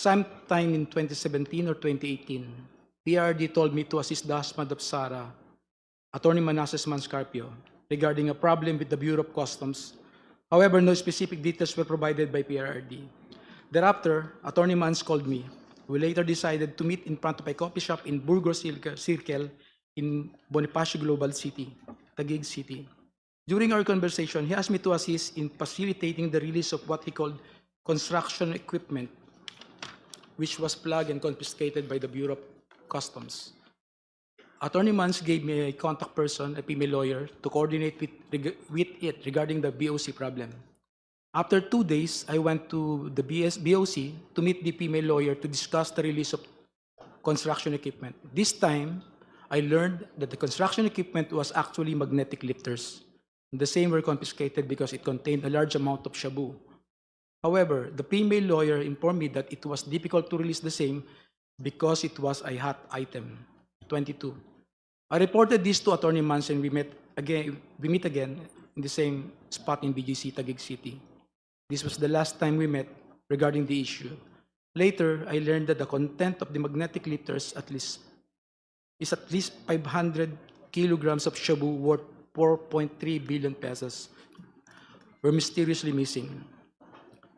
sometime in 2017 or 2018, PRD told me to assist the husband of Sarah, Attorney Manassas Manscarpio, regarding a problem with the Bureau of Customs. However, no specific details were provided by PRD. Thereafter, Attorney Mans called me. We later decided to meet in front of a coffee shop in Burgos Circle in Bonifacio Global City, Taguig City. During our conversation, he asked me to assist in facilitating the release of what he called construction equipment, which was plugged and confiscated by the Bureau of Customs. Attorney Mans gave me a contact person, a female lawyer, to coordinate with it regarding the BOC problem. After 2 days, I went to the BOC to meet the female lawyer to discuss the release of construction equipment. This time, I learned that the construction equipment was actually magnetic lifters. The same were confiscated because it contained a large amount of shabu. However, the female lawyer informed me that it was difficult to release the same because it was a hot item. 22. I reported this to Attorney Mans and we meet again in the same spot in BGC, Taguig City. This was the last time we met regarding the issue. Later, I learned that the content of the magnetic lifters is at least 500 kilograms of shabu worth 4.3 billion pesos were mysteriously missing.